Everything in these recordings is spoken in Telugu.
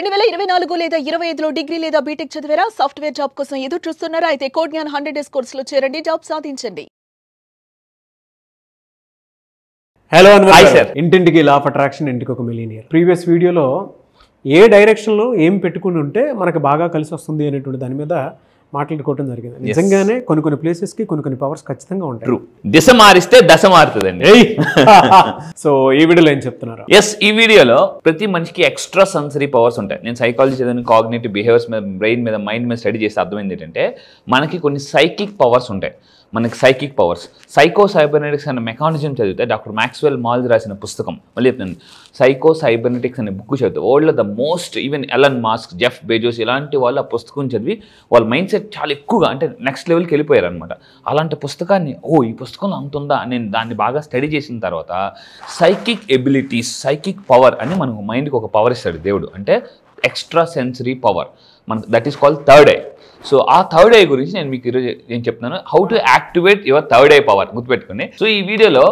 2024 లేదా 25లో డిగ్రీ లేదా బీటెక్ చదివారా? సాఫ్ట్వేర్ జాబ్ కోసం ఎదురు చూస్తున్నారా? అయితే కోడ్ జ్ఞాన్ 100 డేస్ కోర్సులో చేరండి, జాబ్ సాధించండి. Hello Anwar sir. ఇంటింటికి లా ఆఫ్ అట్రాక్షన్, ఇంటికి ఒక మిలియనియర్. ప్రీవియస్ వీడియోలో ఏ డైరెక్షన్లో ఏం పెట్టుకుని ఉంటే మనకు బాగా కలిసి వస్తుంది అనేటువంటి దాని మీద మాట్లాడుకోవడం జరిగింది. నిజంగానే కొన్ని ప్లేసెస్కి కొన్ని పవర్స్ ఖచ్చితంగా ఉంటాయి. ట్రూ. దిశ మారిస్తే దశ మారుతుందండి. సో ఈ వీడియోలో ఏం చెప్తున్నారు? ఈ వీడియోలో ప్రతి మనిషికి ఎక్స్ట్రా సెన్సరీ పవర్స్ ఉంటాయి. నేను సైకాలజీ చదివిన కాగ్నిటివ్ బిహేవియర్స్ మీద, బ్రెయిన్ మీద, మైండ్ మీద స్టడీ చేస్తే అర్థమైంది ఏంటంటే మనకి కొన్ని సైకిక్ పవర్స్ ఉంటాయి. మనకి సైకిక్ పవర్స్, సైకో సైబర్నెటిక్స్ అనే మెకానిజం చదివితే డాక్టర్ మ్యాక్స్వెల్ మాల్జ్ రాసిన పుస్తకం, మళ్ళీ చెప్తాను, సైకో సైబర్నెటిక్స్ అనే బుక్ చదివితే వరల్డ్లో the most, even Elon Musk, Jeff Bezos ఇలాంటి వాళ్ళు ఆ పుస్తకం చదివి వాళ్ళ మైండ్ సెట్ చాలా ఎక్కువగా అంటే నెక్స్ట్ లెవెల్కి వెళ్ళిపోయారు అనమాట. అలాంటి పుస్తకాన్ని ఈ పుస్తకంలో అంత ఉందా నేను దాన్ని బాగా స్టడీ చేసిన తర్వాత సైకిక్ ఎబిలిటీస్, సైకిక్ పవర్ అని మనకు మైండ్కి ఒక పవర్ ఇస్తాడు దేవుడు, అంటే ఎక్స్ట్రా సెన్సరీ పవర్. మనకు that is called third eye. So ఆ థర్డ్ ఐ గురించి నేను మీకు ఈరోజు ఏం చెప్తున్నాను, how to activate your third eye power, గుర్తుపెట్టుకోండి. సో ఈ వీడియోలో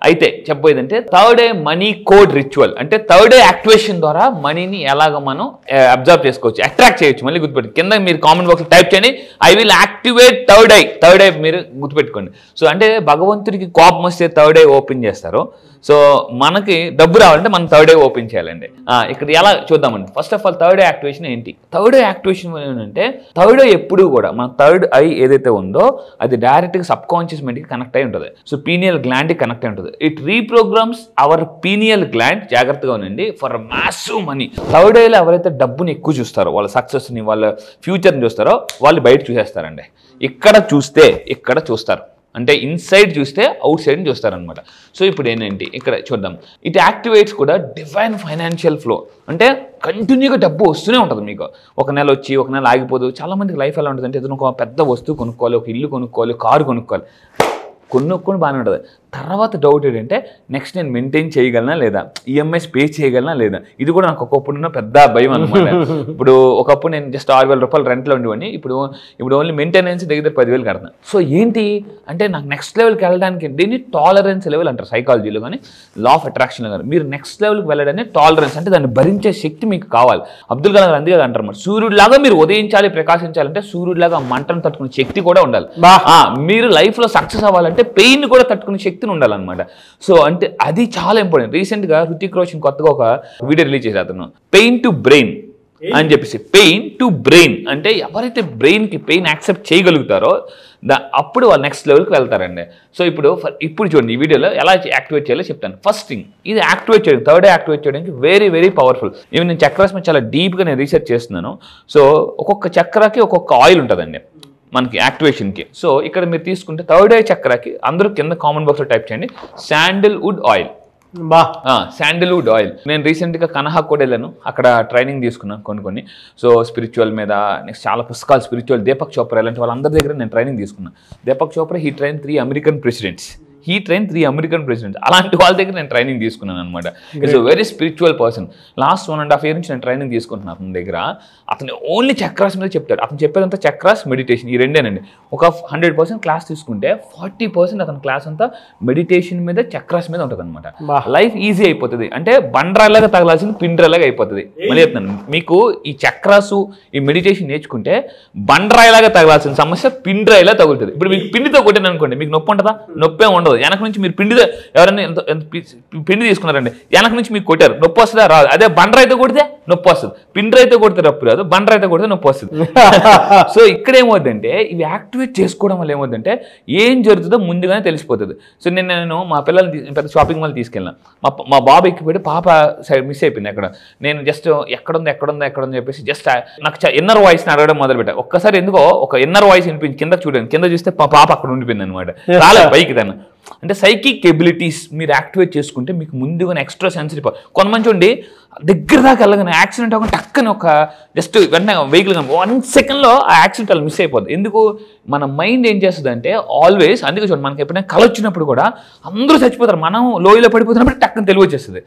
అయితే చెప్పబోయేదంటే third eye money code ritual, అంటే థర్డ్ ఐ యాక్టివేషన్ ద్వారా మనీని ఎలాగ మనం అబ్జర్వ్ చేసుకోవచ్చు, అట్రాక్ట్ చేయొచ్చు. మళ్ళీ గుర్తుపెట్టు, కింద మీరు కామెంట్ బాక్స్లో టైప్ చేయండి, I will activate third I. Third I మీరు గుర్తుపెట్టుకోండి. సో అంటే భగవంతుడికి కోపం వస్తే థర్డ్ ఐ ఓపెన్ చేస్తారు. సో మనకి డబ్బు రావాలంటే మనం థర్డ్ ఐ ఓపెన్ చేయాలండి. ఇక్కడ ఎలా చూద్దామండి. First of all third eye activation ఏంటి? థర్డ్ ఐ యాక్టివేషన్ ఏంటంటే థర్డ్ ఐ ఎప్పుడు కూడా మన థర్డ్ ఐ ఏదైతే ఉందో అది డైరెక్ట్గా సబ్ కాన్షియస్ మైండ్కి కనెక్ట్ అయి ఉంటుంది. సో పీనియల్ గ్లాండ్కి కనెక్ట్ అయి ఉంటుంది. ఇట్ రీప్రోగ్రామ్స్ అవర్ పీనియల్ గ్లాండ్, జాగ్రత్తగా ఉండండి, ఫర్ మ్యాసివ్ మనీ. థర్డ్ ఐలో ఎవరైతే డబ్బుని ఎక్కువ చూస్తారో, వాళ్ళ సక్సెస్ని, వాళ్ళ ఫ్యూచర్ని చూస్తారో వాళ్ళు బయట చూసేస్తారండి. ఇక్కడ చూస్తే ఇక్కడ చూస్తారు, అంటే ఇన్సైడ్ చూస్తే అవుట్ సైడ్ చూస్తారనమాట. సో ఇప్పుడు ఏంటంటే ఇక్కడ చూద్దాం, ఇట్ యాక్టివేట్స్ కూడా డివైన్ ఫైనాన్షియల్ ఫ్లో, అంటే కంటిన్యూగా డబ్బు వస్తూనే ఉంటుంది మీకు. ఒక నెల వచ్చి ఒక నెల ఆగిపోదు. చాలామందికి లైఫ్ ఎలా ఉంటుంది అంటే ఏదైనా ఒక పెద్ద వస్తువు కొనుక్కోవాలి, ఒక ఇల్లు కొనుక్కోవాలి, కారు కొనుక్కోవాలి, కొనుక్కొని బాగానే ఉంటుంది. తర్వాత డౌట్ ఏంటంటే నెక్స్ట్ నేను మెయింటైన్ చేయగలనా లేదా, ఈఎంఐస్ పే చేయగలనా లేదా. ఇది కూడా నాకు ఒకప్పుడున్న పెద్ద భయం అనమాట. ఇప్పుడు ఒకప్పుడు నేను జస్ట్ 6,000 రూపాయలు రెంట్లో ఉండేవాడిని, ఇప్పుడు ఓన్లీ మెయింటెనెన్స్ దగ్గర 10,000 కడతాను. సో ఏంటి అంటే నాకు నెక్స్ట్ లెవెల్కి వెళ్ళడానికి దీన్ని టాలరెన్స్ లెవెల్ అంటారు సైకాలజీలో కానీ, లా ఆఫ్ అట్రాక్షన్లో కానీ. మీరు నెక్స్ట్ లెవెల్కి వెళ్ళడానికి టాలరెన్స్, అంటే దాన్ని భరించే శక్తి మీకు కావాలి. అబ్దుల్ కలాం అందుకే అంటారు మరి, సూర్యుడిలాగా మీరు ఉదయించాలి, ప్రకాశించాలంటే సూర్యుడిలాగా మంటను తట్టుకునే శక్తి కూడా ఉండాలి. మీరు లైఫ్లో సక్సెస్ అవ్వాలంటే పెయిన్ కూడా తట్టుకునే శక్తి ఉండాలన్నమాట. సో అంటే అది చాలా ఇంపార్టెంట్. రీసెంట్ గా హృతిక్ రోషన్ కొత్తగా ఒక వీడియో రిలీజ్ చేశారు, అతను పెయిన్ టు బ్రెయిన్ అని చెప్పేసి. పెయిన్ టు బ్రెయిన్ అంటే ఎవరైతే బ్రెయిన్ కి పెయిన్ యాక్సెప్ట్ చేయగలుగుతారో అప్పుడు వాళ్ళు నెక్స్ట్ లెవెల్కి వెళ్తారండి. సో ఇప్పుడు చూడండి, ఈ వీడియోలో ఎలా యాక్టివేట్ చేయాలో చెప్తాను. ఫస్ట్ థింగ్, ఇది యాక్టివేట్ చేయడం, థర్డ్ యాక్టివేట్ చేయడానికి వెరీ వెరీ పవర్ఫుల్. ఈవెన్ నేను చక్రాస్ మీద చాలా డీప్గా నేను రీసెర్చ్ చేస్తున్నాను. సో ఒక్కొక్క చక్రాకి ఒక్కొక్క ఆయిల్ ఉంటుందండి మనకి యాక్టివేషన్కి. సో ఇక్కడ మీరు తీసుకుంటే థర్డ్ ఐ చక్రాకి అందరూ కింద కామెంట్ బాక్స్లో టైప్ చేయండి శాండిల్వుడ్ ఆయిల్. శాండిల్వుడ్ ఆయిల్. నేను రీసెంట్గా కనహా కూడా వెళ్ళాను, అక్కడ ట్రైనింగ్ తీసుకున్నాను కొన్ని. సో స్పిరిచువల్ మీద, నెక్స్ట్ చాలా పుస్తకాలు స్పిరిచువల్, దీపక్ చోప్రా ఇలాంటి వాళ్ళందరి దగ్గర నేను ట్రైనింగ్ తీసుకున్నాను. Deepak Chopra he train 3 American presidents. అలాంటి వాళ్ళ దగ్గర నేను ట్రైనింగ్ తీసుకున్నాను అనమాట. It's a very spiritual person. Last 1.5 year నుంచి నేను ట్రైనింగ్ తీసుకుంటున్నాను అతని దగ్గర. అతను ఓన్లీ చక్రాస్ మీద చెప్తాడు. అతను చెప్పేదంతా చక్రాస్, మెడిటేషన్, ఈ రెండేనండి. ఒక 100% క్లాస్ తీసుకుంటే 40% అతని క్లాస్ అంతా మెడిటేషన్ మీద, చక్రాస్ మీద ఉంటుంది అనమాట. లైఫ్ ఈజీ అయిపోతుంది, అంటే బండ్రాయిలాగా తగలాల్సింది పిండ్రాయిలాగా అయిపోతుంది. మళ్ళీ చెప్తున్నాను, మీకు ఈ చక్రాసు, ఈ మెడిటేషన్ నేర్చుకుంటే బండ్రాయిలాగా తగలాల్సిన సమస్య పిండ్రాయిలా తగులుతుంది. ఇప్పుడు మీకు పిండితో కొట్టాను అనుకోండి, మీకు నొప్పి ఉంటుందా? నొప్పే ఉండదు. వెనక నుంచి మీరు ఎవరైనా పిండి తీసుకున్నారండి, వెనక నుంచి మీకు కొట్టారు, నొప్పి వస్తుందా? రాదు. అదే బండ్రాయితో కొడితే నొప్పి వస్తుంది, పిండ్రాయితో కొడితే నొప్పి రాదు, బండ్రాయితో కొడితే నొప్పి వస్తుంది. సో ఇక్కడ ఏమవుతుందంటే ఇవి యాక్టివేట్ చేసుకోవడం వల్ల ఏమవుతుందంటే ఏం జరుగుతుందో ముందుగానే తెలిసిపోతుంది. సో నేను మా పిల్లల్ని పెద్ద షాపింగ్ మాల్ తీసుకెళ్ళిన, మా బాబు ఎక్కిపోయి పాప సైడ్ మిస్ అయిపోయింది. అక్కడ నేను జస్ట్ ఎక్కడుంది చెప్పేసి జస్ట్ నాకు ఇన్నర్ వాయిస్ని అడగడం మొదలుపెట్టా. ఒక్కసారి ఎందుకో ఒక ఇన్నర్ వాయిస్ వినిపించి కింద చూడండి, కింద చూస్తే మా పాప అక్కడ ఉండిపోయింది అనమాట, రాలేదు పైకి తను. అంటే సైకిక్ ఎబిలిటీస్ మీరు యాక్టివేట్ చేసుకుంటే మీకు ముందుగానే ఎక్స్ట్రా సెన్సరీ పవర్. కొంతమంది చూడండి దగ్గర దాకా వెళ్ళగానే యాక్సిడెంట్ అవ్వకుండా టక్కని ఒక జస్ట్ వెంటనే వెహికల్ 1 సెకండ్లో ఆ యాక్సిడెంట్ అలా మిస్ అయిపోతుంది. ఎందుకు? మన మైండ్ ఏం చేస్తుంది అంటే ఆల్వేస్, అందుకే చూడండి మనకి ఎప్పుడైనా కళ వచ్చినప్పుడు కూడా అందరూ చచ్చిపోతారు, మనం లోయలో పడిపోతున్నప్పుడు టక్కని తెలివి వచ్చేస్తుంది.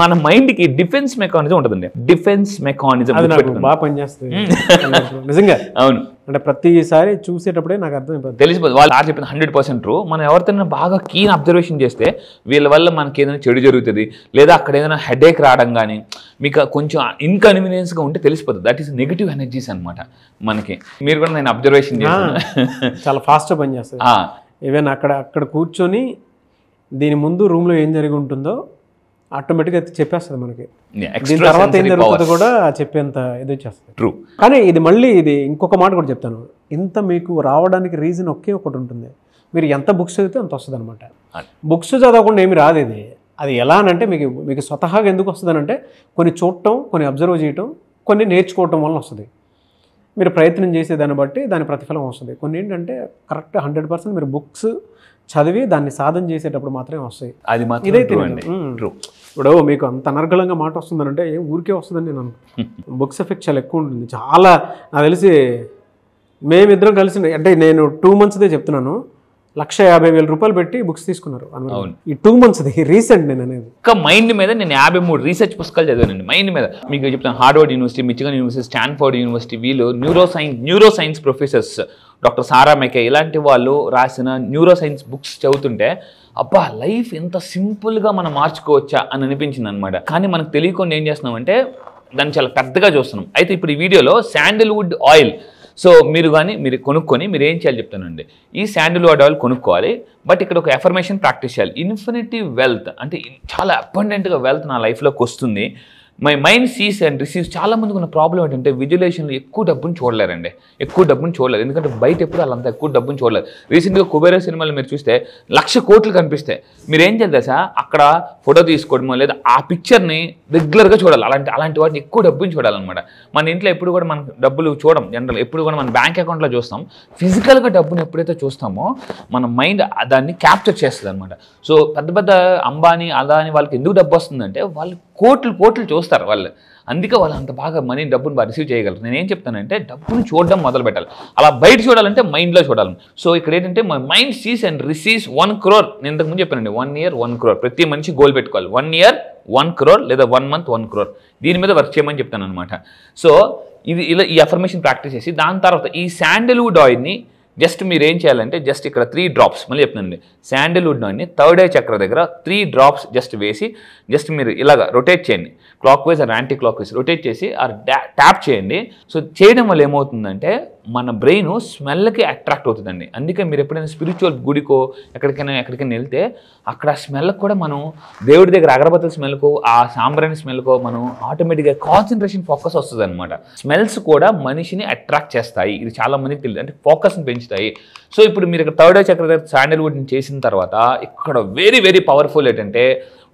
మన మైండ్కి డిఫెన్స్ మెకానిజం ఉంటుందండి. డిఫెన్స్ మెకానిజం బాగా పనిచేస్తుంది నిజంగా. అవును. అంటే ప్రతిసారి చూసేటప్పుడే నాకు అర్థమైపోతుంది. తెలిసిపోతుంది వాళ్ళు ఆరు చెప్పింది 100% ట్రూ. మనం ఎవరితోనైనా బాగా కీన్ అబ్జర్వేషన్ చేస్తే వీళ్ళ వల్ల మనకి ఏదైనా చెడు జరుగుతుంది, లేదా అక్కడ ఏదైనా హెడేక్ రావడం కానీ మీకు కొంచెం ఇన్కన్వీనియన్స్గా ఉంటే తెలిసిపోతుంది. దట్ ఈస్ నెగిటివ్ ఎనర్జీస్ అనమాట మనకి. మీరు కూడా నేను అబ్జర్వేషన్ చేస్తాను, చాలా ఫాస్ట్గా పనిచేస్తుంది. ఈవెన్ అక్కడ కూర్చొని దీని ముందు రూమ్లో ఏం జరిగి ఉంటుందో ఆటోమేటిక్గా చెప్పేస్తుంది మనకి. దీని తర్వాత ఏం జరుగుతుందో కూడా చెప్పేంత ఇది వచ్చేస్తుంది. ట్రూ. కానీ ఇది ఇంకొక మాట కూడా చెప్తాను, ఇంత మీకు రావడానికి రీజన్ ఒకే ఒకటి ఉంటుంది, మీరు ఎంత బుక్స్ చదివితే అంత వస్తుంది అనమాట. బుక్స్ చదవకుండా ఏమి రాదు ఇది. అది ఎలా అంటే మీకు స్వతహాగా ఎందుకు వస్తుంది అంటే కొన్ని చూడటం, కొన్ని అబ్జర్వ్ చేయటం, కొన్ని నేర్చుకోవటం వల్ల వస్తుంది. మీరు ప్రయత్నం చేసేదాన్ని బట్టి దాని ప్రతిఫలం వస్తుంది. కొన్ని ఏంటంటే కరెక్ట్ 100% మీరు బుక్స్ చదివి దాన్ని సాధన చేసేటప్పుడు మాత్రమే వస్తాయి. అది మాత్రం ఇదైతే ట్రూ. ఇప్పుడు మీకు అంత అనర్గళంగా మాట వస్తుందంటే ఏం ఊరికే వస్తుందని నేను అనుకుంటున్నాను. బుక్స్ ఎఫెక్ట్ చాలా ఎక్కువ ఉంటుంది. చాలా నాకు తెలిసి మేమిద్దరం కలిసి, అంటే నేను 2 monthsదే చెప్తున్నాను, 150,000 రూపాయలు పెట్టి బుక్స్ తీసుకున్నారు ఈ 2 monthsది. రీసెంట్ నేను అనేది ఇంకా మైండ్ మీద నేను 53 రీసెర్చ్ పుస్తకాలు చదివానండి మైండ్ మీద. మీకు చెప్తాను, Harvard university, Michigan university, Stanford university, వీళ్ళు న్యూరో సైన్స్ ప్రొఫెసర్స్ డాక్టర్ సారా మెకే ఇలాంటి వాళ్ళు రాసిన న్యూరో సైన్స్ బుక్స్ చదువుతుంటే అబ్బా లైఫ్ ఎంత సింపుల్గా మనం మార్చుకోవచ్చా అని అనిపించింది అనమాట. కానీ మనకు తెలియకుండా ఏం చేస్తున్నామంటే దాన్ని చాలా పెద్దగా చూస్తున్నాం. అయితే ఇప్పుడు ఈ వీడియోలో శాండిల్వుడ్ ఆయిల్, సో మీరు కొనుక్కొని మీరు ఏం చేయాలి చెప్తానండి. ఈ శాండిల్వుడ్ ఆయిల్ కొనుక్కోవాలి, బట్ ఇక్కడ ఒక ఎఫర్మేషన్ ప్రాక్టీస్ చేయాలి. ఇన్ఫినిటీ వెల్త్ అంటే చాలా అబండెంట్గా వెల్త్ నా లైఫ్లోకి వస్తుంది. My mind sees and receives. చాలా మందికి ఉన్న ప్రాబ్లం ఏంటంటే విజువలైజేషన్లో ఎక్కువ డబ్బుని చూడలేరండి, ఎందుకంటే బయట ఎప్పుడు వాళ్ళంతా ఎక్కువ డబ్బుని చూడలేరు. రీసెంట్గా కుబేర సినిమాలో మీరు చూస్తే 1,00,000 కోట్లు కనిపిస్తాయి. మీరు ఏం చేయాలి తెలుసా, అక్కడ ఫోటో తీసుకోవడమో లేదా ఆ పిక్చర్ని రెగ్యులర్గా చూడాలి. అలాంటి వాటిని ఎక్కువ డబ్బుని చూడాలన్నమాట. మన ఇంట్లో ఎప్పుడు కూడా మనం డబ్బులు చూడం జనరల్, ఎప్పుడు కూడా మన బ్యాంక్ అకౌంట్లో చూస్తాం. ఫిజికల్గా డబ్బుని ఎప్పుడైతే చూస్తామో మన మైండ్ దాన్ని క్యాప్చర్ చేస్తుంది అనమాట. సో పెద్ద అంబానీ అదాని వాళ్ళకి ఎందుకు డబ్బు వస్తుందంటే వాళ్ళు కోట్లు చూస్తారు వాళ్ళు, అందుకే వాళ్ళు అంత బాగా డబ్బును బాగా రిసీవ్ చేయగలరు. నేను ఏం చెప్తానంటే డబ్బును చూడడం మొదలు పెట్టాలి. అలా బయట చూడాలంటే మైండ్లో చూడాలి. సో ఇక్కడ ఏంటంటే my mind sees and receives 1 crore. నేను ఇంతకుముందు చెప్పానండి 1 year 1 crore. ప్రతి మనిషి గోల్ పెట్టుకోవాలి. 1 year 1 crore లేదా 1 month 1 crore. దీని మీద వర్క్ చేయమని చెప్తాను అనమాట. సో ఇలా ఈ అఫర్మేషన్ ప్రాక్టీస్ చేసి దాని తర్వాత ఈ శాండిల్వుడ్ ఆయిల్ని జస్ట్ మీరు ఏం చేయాలంటే జస్ట్ ఇక్కడ 3 drops, మళ్ళీ చెప్తానండి, శాండిల్వుడ్ ఆయిల్ని థర్డ్ ఐ చక్ర దగ్గర 3 drops జస్ట్ వేసి జస్ట్ మీరు ఇలాగా రొటేట్ చేయండి, clockwise or anticlockwise rotate చేసి ట్యాప్ చేయండి. సో చేయడం వల్ల ఏమవుతుందంటే మన బ్రెయిన్ స్మెల్కి అట్రాక్ట్ అవుతుందండి. అందుకే మీరు ఎప్పుడైనా స్పిరిచువల్ గుడికో ఎక్కడికైనా వెళ్తే అక్కడ స్మెల్కి కూడా మనం దేవుడి దగ్గర అగరబత్తుల స్మెల్కో ఆ సాంబ్రాణి స్మెల్కో మనం ఆటోమేటిక్గా కాన్సన్ట్రేషన్ ఫోకస్ వస్తుంది అనమాట. స్మెల్స్ కూడా మనిషిని అట్రాక్ట్ చేస్తాయి. ఇది చాలా మందికి తెలియదు, అంటే ఫోకస్ని పెంచుతాయి. సో ఇప్పుడు మీరు ఇక్కడ థర్డ్ ఐ చక్ర దగ్గర శాండిల్వుడ్ని చేసిన తర్వాత ఇక్కడ వెరీ వెరీ పవర్ఫుల్ ఏంటంటే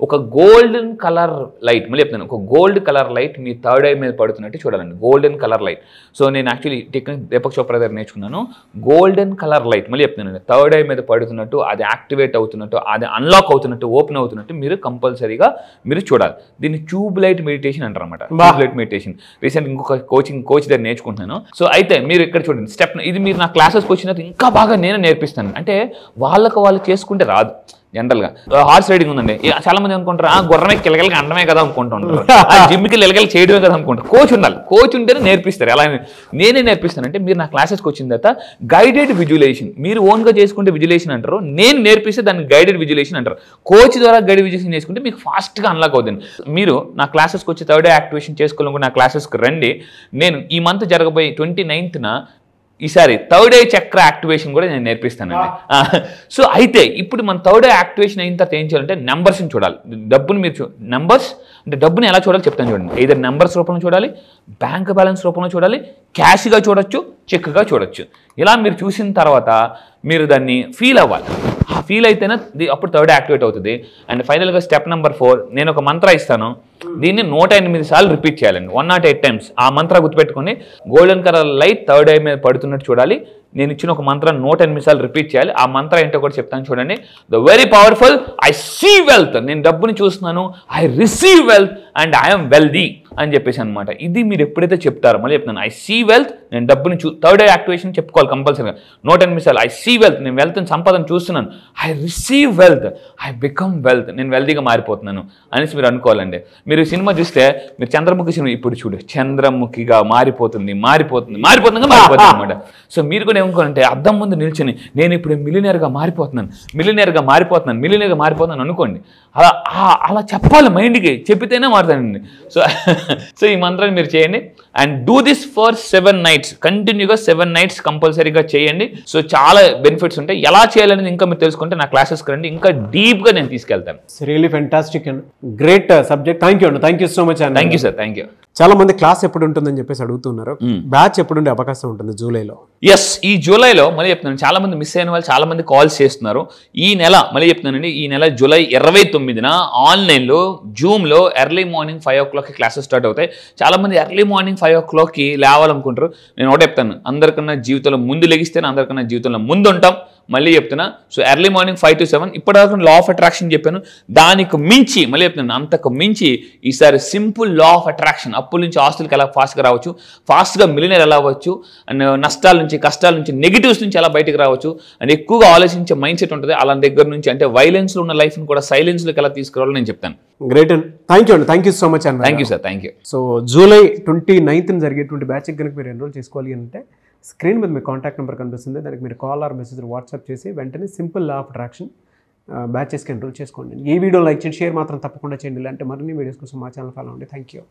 ఒక గోల్డెన్ కలర్ లైట్, మళ్ళీ చెప్తాను, ఒక gold colour light me third I మీద పడుతున్నట్టు చూడాలండి. Golden colour light. సో నేను యాక్చువల్లీ టెక్నిక్ దీపక్ చోప్రా దగ్గర నేర్చుకున్నాను. గోల్డెన్ కలర్ లైట్, మళ్ళీ చెప్తున్నాను, థర్డ్ ఐ మీద పడుతున్నట్టు, అది యాక్టివేట్ అవుతున్నట్టు, అది అన్లాక్ అవుతున్నట్టు, ఓపెన్ అవుతున్నట్టు మీరు కంపల్సరీగా మీరు చూడాలి. దీన్ని ట్యూబ్ లైట్ మెడిటేషన్ అంటారు అనమాట. ట్యూబ్ లైట్ మెడిటేషన్ రీసెంట్ ఇంకొక కోచ్ దగ్గర నేర్చుకుంటున్నాను. సో అయితే మీరు ఇక్కడ చూడండి స్టెప్, ఇది మీరు నా క్లాసెస్కి వచ్చినట్టు ఇంకా బాగా నేను నేర్పిస్తాను. అంటే వాళ్ళు చేసుకుంటే రాదు. జనరల్గా హార్స్ రైడింగ్ ఉందండి, చాలా మంది అనుకుంటారు గుర్రమే కిలకలకి అండమే కదా అనుకుంటుంటారు, జిమ్కి కిలకలు చేయడమే కదా అనుకుంటారు. కోచ్ ఉండాలి, కోచ్ ఉంటేనే నేర్పిస్తారు. అలా నేనే నేర్పిస్తానంటే మీరు నా క్లాసెస్కి వచ్చిన తర్వాత గైడెడ్ విజువలైజేషన్, మీరు ఓన్గా చేసుకుంటే విజువలైజేషన్ అంటారు, నేను నేర్పిస్తే దాన్ని గైడెడ్ విజువలైజేషన్ అంటారు. కోచ్ ద్వారా గైడెడ్ విజువలైజేషన్ చేసుకుంటే మీకు ఫాస్ట్గా అన్లాక్ అవుతుంది. మీరు నా క్లాసెస్కి వచ్చి థర్డ్ యాక్టివేషన్ చేసుకోవాలనుకుంటే నా క్లాసెస్కి రండి. నేను ఈ మంత్ జరగబోయే 29th ఈసారి థర్డ్ ఐ చక్ర యాక్టివేషన్ కూడా నేను నేర్పిస్తానండి. సో అయితే ఇప్పుడు మన థర్డ్ ఐ యాక్టివేషన్ అయిన తర్వాత ఏం చేయాలంటే నెంబర్స్ని చూడాలి. డబ్బుని మీరు నెంబర్స్ అంటే డబ్బుని ఎలా చూడాలి చెప్తాను చూడండి. either నెంబర్స్ రూపంలో చూడాలి, బ్యాంక్ బ్యాలెన్స్ రూపంలో చూడాలి, క్యాష్గా చూడొచ్చు, చెక్గా చూడొచ్చు. ఇలా మీరు చూసిన తర్వాత మీరు దాన్ని ఫీల్ అవ్వాలి. ఆ ఫీల్ అయితేనే అప్పుడు థర్డ్ యాక్టివేట్ అవుతుంది. అండ్ ఫైనల్గా స్టెప్ నెంబర్ 4, నేను ఒక మంత్ర ఇస్తాను, దీన్ని 108 సార్లు రిపీట్ చేయాలండి, 108 times. ఆ మంత్ర గుర్తుపెట్టుకొని golden colour light third I మీద పడుతున్నట్టు చూడాలి, నేను ఇచ్చిన ఒక మంత్రాన్ని 108 సార్లు రిపీట్ చేయాలి. ఆ మంత్రం ఏంటో కూడా చెప్తాను చూడండి. The very powerful I see wealth, నేను డబ్బుని చూస్తున్నాను, I receive wealth and I'm wealthy అని చెప్పేసి అనమాట. ఇది మీరు ఎప్పుడైతే చెప్తారో, మళ్ళీ చెప్తాను, ఐ సీ వెల్త్, నేను డబ్బుని థర్డ్ ఐ యాక్టివేషన్ చెప్పుకోవాలి కంపల్సరీగా 108 సార్లు. ఐ సీ వెల్త్, నేను వెల్త్ని సంపాదన చూస్తున్నాను. I receive wealth, I become wealth, నేను వెల్దీగా మారిపోతున్నాను అనేసి మీరు అనుకోవాలండి. మీరు సినిమా చూస్తే మీరు చంద్రముఖి సినిమా ఇప్పుడు చూడు, చంద్రముఖిగా మారిపోతుంది అనమాట. సో మీరు కూడా ఏమనుకోవాలంటే అద్దం ముందు నిల్చొని నేను ఇప్పుడు మిలియనర్గా మారిపోతున్నాను అనుకోండి. అలా చెప్పాలి మైండ్కి, చెప్పితేనే మారుతానండి. సో ఈ మంత్రాన్ని మీరు చేయండి and do this for 7 nights, కంటిన్యూగా 7 nights కంపల్సరీగా చేయండి. సో చాలా బెనిఫిట్స్ ఉంటాయి. ఎలా చేయాలనేది ఇంకా మీరు తెలుసుకుంటే నా క్లాసెస్కి రండి, ఇంకా డీప్గా నేను తీసుకెళ్తాను. Really fantastic and great subject. Thank you అండి, థ్యాంక్ యూ సో మచ్ అండి. Thank you sir, thank you. చాలా మంది క్లాస్ ఎప్పుడు ఉంటుందని చెప్పేసి అడుగుతున్నారు. బ్యాచ్ ఎప్పుడు ఉండే అవకాశం ఉంటుంది జూలైలో? ఎస్, ఈ జూలైలో మళ్ళీ చెప్తున్నాను, చాలా మంది మిస్ అయిన వాళ్ళు చాలా మంది కాల్స్ చేస్తున్నారు. ఈ నెల మళ్ళీ చెప్తున్నానండి, ఈ నెల జూలై 29న ఆన్లైన్లో జూమ్లో early morning 5 o'clock classes start అవుతాయి. చాలా మంది ఎర్లీ మార్నింగ్ 5 o'clock లేవాలనుకుంటారు. నేను ఒకటే చెప్తాను, అందరికన్నా జీవితంలో ముందు లెగిస్తేనే అందరికన్నా జీవితంలో ముందు ఉంటాం. మళ్ళీ చెప్తున్నా, సో ఎర్లీ మార్నింగ్ 5 to 7 ఇప్పటిదాకా లా ఆఫ్ అట్రాక్షన్ చెప్పాను. దానికి మించి మళ్ళీ చెప్తున్నాను, అంతకు మించి ఈసారి సింపుల్ లా ఆఫ్ అట్రాక్షన్, అప్పుల నుంచి ఆస్తులకి ఎలా ఫాస్ట్గా రావచ్చు, ఫాస్ట్గా మిలియనర్ ఎలా అవ్వచ్చు, అండ్ నష్టాల నుంచి, కష్టాల నుంచి, నెగిటివ్స్ నుంచి ఎలా బయటకు రావచ్చు, అండ్ ఎక్కువగా ఆలోచించే మైండ్ సెట్ ఉంటుంది. అలా దగ్గర నుంచి అంటే వైలెన్స్లో ఉన్న లైఫ్ని కూడా సైలెన్స్లోకి ఎలా తీసుకురావాలో నేను చెప్తాను. గ్రేట్ అండి, థ్యాంక్ యూ అండి, థ్యాంక్ యూ సో మచ్ అండి. Thank you sir, thank you. So July 29న జరిగేటువంటి బ్యాచ్కి కనుక మీరు ఎన్రోల్ చేసుకోవాలి అంటే స్క్రీన్ మీద మీ కాంటాక్ట్ నెంబర్ కనిపిస్తుంది, దానికి మీరు కాల్ ఆర్ మెసేజ్ వాట్సాప్ చేసి వెంటనే సింపుల్ లా ఆఫ్ అట్రాక్షన్ బ్యాచెస్కి ఎన్రోల్ చేసుకోండి. ఈ వీడియో లైక్ చేయండి, షేర్ మాత్రం తప్పకుండా చేయండి. ఇలాంటి మరిన్ని వీడియోస్ కోసం మా ఛానల్ ఫాలో అవ్వండి. Thank you.